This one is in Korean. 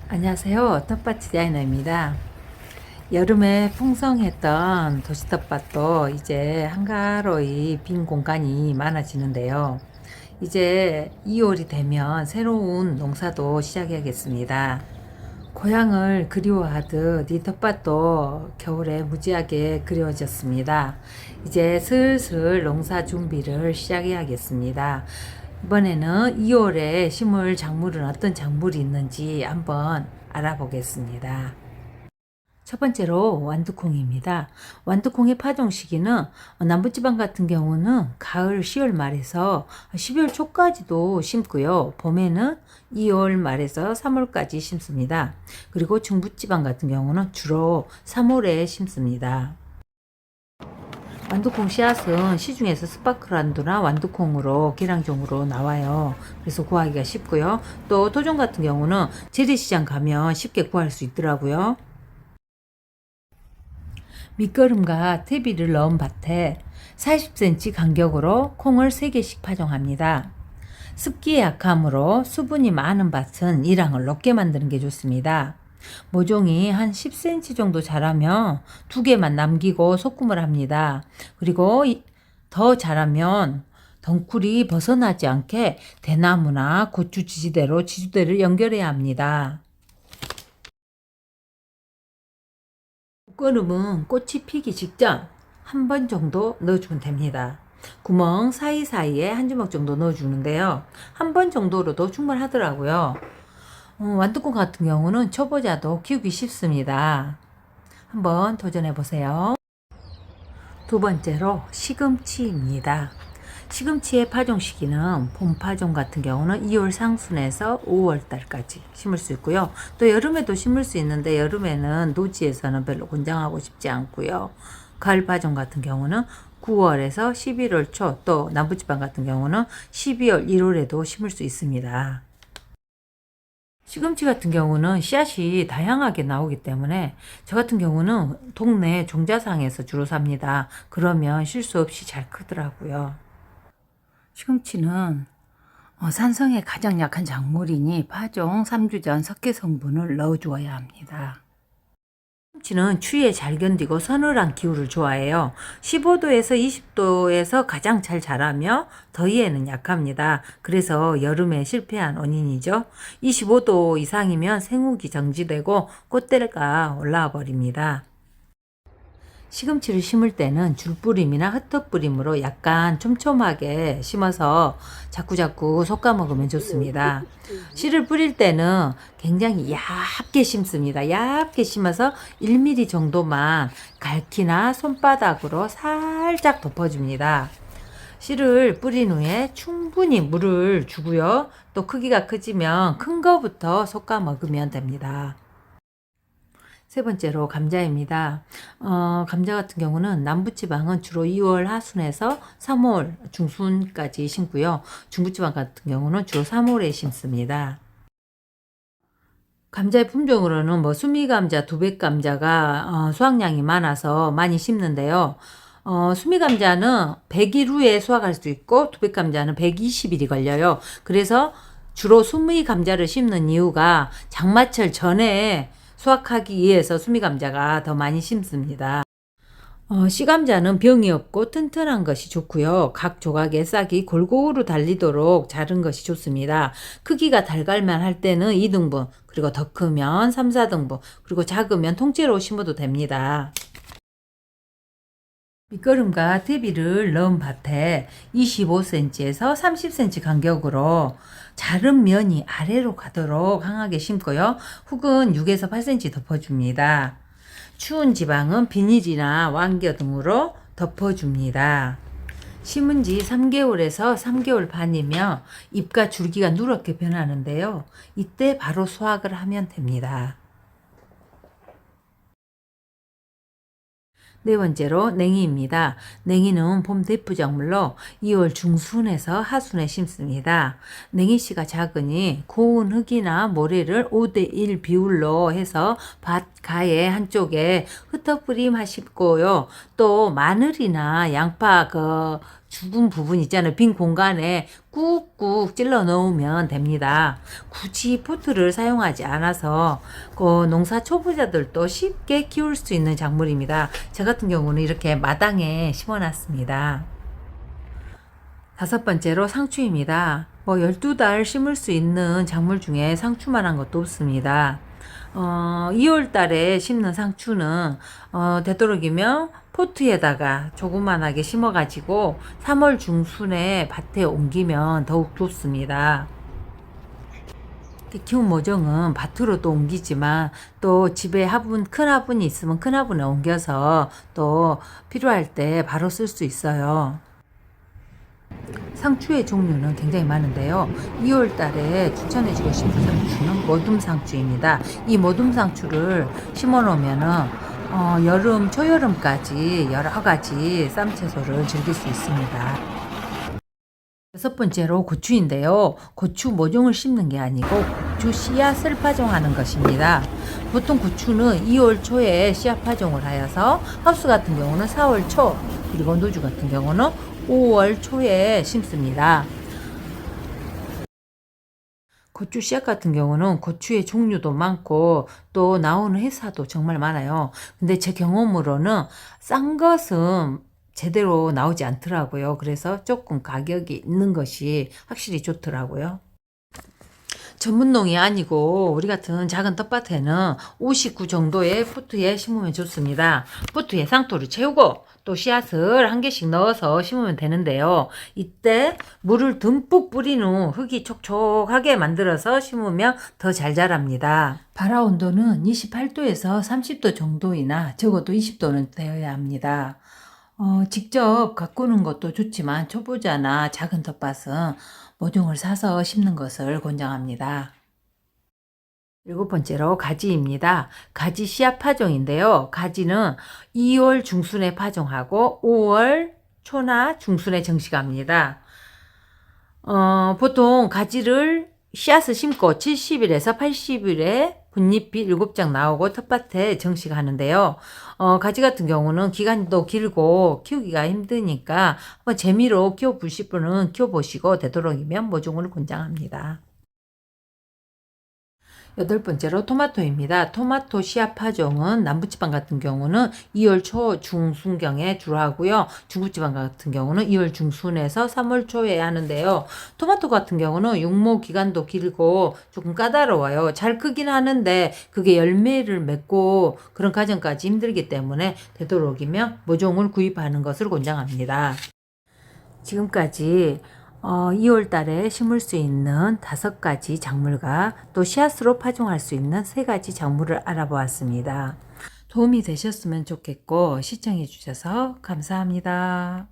안녕하세요. 텃밭 디자이너입니다. 여름에 풍성했던 도시 텃밭도 이제 한가로이 빈 공간이 많아지는데요. 이제 2월이 되면 새로운 농사도 시작해야겠습니다. 고향을 그리워하듯 이 텃밭도 겨울에 무지하게 그리워졌습니다. 이제 슬슬 농사 준비를 시작해야겠습니다. 이번에는 2월에 심을 작물은 어떤 작물이 있는지 한번 알아보겠습니다. 첫 번째로 완두콩입니다. 완두콩의 파종 시기는 남부지방 같은 경우는 가을 10월 말에서 12월 초까지도 심고요. 봄에는 2월 말에서 3월까지 심습니다. 그리고 중부지방 같은 경우는 주로 3월에 심습니다. 완두콩 씨앗은 시중에서 스파클란두나 완두콩으로 계량종으로 나와요. 그래서 구하기가 쉽고요. 또 토종 같은 경우는 재래시장 가면 쉽게 구할 수 있더라고요. 밑거름과 퇴비를 넣은 밭에 40cm 간격으로 콩을 3개씩 파종합니다. 습기에 약하므로 수분이 많은 밭은 이랑을 높게 만드는 게 좋습니다. 모종이 한 10cm 정도 자라면 2개만 남기고 소금을 합니다. 그리고 더 자라면 덩쿨이 벗어나지 않게 대나무나 고추 지지대로 지주대를 연결해야 합니다. 꽃걸음은 꽃이 피기 직전 한 번 정도 넣어주면 됩니다. 구멍 사이사이에 한 주먹 정도 넣어주는데요. 한 번 정도로도 충분하더라고요. 완두콩 같은 경우는 초보자도 키우기 쉽습니다. 한번 도전해 보세요. 두 번째로 시금치입니다. 시금치의 파종 시기는 봄 파종 같은 경우는 2월 상순에서 5월 달까지 심을 수 있고요. 또 여름에도 심을 수 있는데 여름에는 노지에서는 별로 권장하고 싶지 않고요. 가을 파종 같은 경우는 9월에서 11월 초, 또 남부지방 같은 경우는 12월 1월에도 심을 수 있습니다. 시금치 같은 경우는 씨앗이 다양하게 나오기 때문에 저 같은 경우는 동네 종자상에서 주로 삽니다. 그러면 실수 없이 잘 크더라고요. 시금치는 산성에 가장 약한 작물이니 파종 3주 전 석회 성분을 넣어주어야 합니다. 시금치는 추위에 잘 견디고 서늘한 기후를 좋아해요. 15도에서 20도에서 가장 잘 자라며 더위에는 약합니다. 그래서 여름에 실패한 원인이죠. 25도 이상이면 생육이 정지되고 꽃대가 올라와 버립니다. 시금치를 심을 때는 줄뿌림이나 흩어뿌림으로 약간 촘촘하게 심어서 자꾸자꾸 솎아 먹으면 좋습니다. 씨를 뿌릴 때는 굉장히 얇게 심습니다. 얇게 심어서 1mm 정도만 갈퀴나 손바닥으로 살짝 덮어줍니다. 씨를 뿌린 후에 충분히 물을 주고요. 또 크기가 커지면 큰 거부터 솎아 먹으면 됩니다. 세 번째로 감자입니다. 감자 같은 경우는 남부지방은 주로 2월 하순에서 3월 중순까지 심고요. 중부지방 같은 경우는 주로 3월에 심습니다. 감자의 품종으로는 수미감자, 두백감자가 수확량이 많아서 많이 심는데요. 수미감자는 100일 후에 수확할 수 있고 두백감자는 120일이 걸려요. 그래서 주로 수미감자를 심는 이유가 장마철 전에 수확하기 위해서 수미감자가 더 많이 심습니다. 씨감자는 병이 없고 튼튼한 것이 좋고요. 각 조각의 싹이 골고루 달리도록 자른 것이 좋습니다. 크기가 달갈만 할 때는 2등분, 그리고 더 크면 3, 4등분, 그리고 작으면 통째로 심어도 됩니다. 밑거름과 퇴비를 넣은 밭에 25cm에서 30cm 간격으로 자른 면이 아래로 가도록 강하게 심고요. 흙은 6에서 8cm 덮어줍니다. 추운 지방은 비닐이나 왕겨 등으로 덮어줍니다. 심은 지 3개월에서 3개월 반이면 잎과 줄기가 누렇게 변하는데요. 이때 바로 수확을 하면 됩니다. 네 번째로 냉이입니다. 냉이는 봄 대표작물로 2월 중순에서 하순에 심습니다. 냉이씨가 작으니 고운 흙이나 모래를 5대1 비율로 해서 밭 가에 한쪽에 흩어뿌림 하시고요. 또 마늘이나 양파 죽은 부분 있잖아요. 빈 공간에 꾹꾹 찔러 넣으면 됩니다. 굳이 포트를 사용하지 않아서 농사 초보자들도 쉽게 키울 수 있는 작물입니다. 저 같은 경우는 이렇게 마당에 심어놨습니다. 다섯 번째로 상추입니다. 12달 심을 수 있는 작물 중에 상추만한 것도 없습니다. 2월 달에 심는 상추는 되도록이면 포트에다가 조그만하게 심어가지고 3월 중순에 밭에 옮기면 더욱 좋습니다. 키운 모종은 밭으로 또 옮기지만 또 집에 큰 화분이 있으면 큰 화분에 옮겨서 또 필요할 때 바로 쓸 수 있어요. 상추의 종류는 굉장히 많은데요. 2월 달에 추천해주고 싶은 상추는 모둠 상추입니다. 이 모둠 상추를 심어 놓으면은 여름, 초여름까지 여러 가지 쌈채소를 즐길 수 있습니다. 여섯 번째로 고추인데요. 고추 모종을 심는 게 아니고 고추 씨앗을 파종하는 것입니다. 보통 고추는 2월 초에 씨앗 파종을 하여서 하우스 같은 경우는 4월 초, 그리고 노주 같은 경우는 5월 초에 심습니다. 고추 씨앗 같은 경우는 고추의 종류도 많고 또 나오는 회사도 정말 많아요. 근데 제 경험으로는 싼 것은 제대로 나오지 않더라고요. 그래서 조금 가격이 있는 것이 확실히 좋더라고요. 전문농이 아니고 우리 같은 작은 텃밭에는 59 정도의 포트에 심으면 좋습니다. 포트에 상토를 채우고 또 씨앗을 한 개씩 넣어서 심으면 되는데요. 이때 물을 듬뿍 뿌린 후 흙이 촉촉하게 만들어서 심으면 더 잘 자랍니다. 발화 온도는 28도에서 30도 정도이나 적어도 20도는 되어야 합니다. 직접 가꾸는 것도 좋지만 초보자나 작은 텃밭은 모종을 사서 심는 것을 권장합니다. 일곱 번째로 가지입니다. 가지 씨앗 파종인데요. 가지는 2월 중순에 파종하고 5월 초나 중순에 정식합니다. 보통 가지를 씨앗을 심고 70일에서 80일에 분잎이 7장 나오고 텃밭에 정식하는데요. 가지 같은 경우는 기간도 길고 키우기가 힘드니까 한번 재미로 키워보실 분은 키워보시고 되도록이면 모종을 권장합니다. 여덟 번째로 토마토입니다. 토마토 씨앗 파종은 남부지방 같은 경우는 2월 초 중순경에 주로 하고요. 중부지방 같은 경우는 2월 중순에서 3월 초에 하는데요. 토마토 같은 경우는 육모 기간도 길고 조금 까다로워요. 잘 크긴 하는데 그게 열매를 맺고 그런 과정까지 힘들기 때문에 되도록이면 모종을 구입하는 것을 권장합니다. 지금까지 2월 달에 심을 수 있는 5가지 작물과 또 씨앗으로 파종할 수 있는 3가지 작물을 알아보았습니다. 도움이 되셨으면 좋겠고 시청해 주셔서 감사합니다.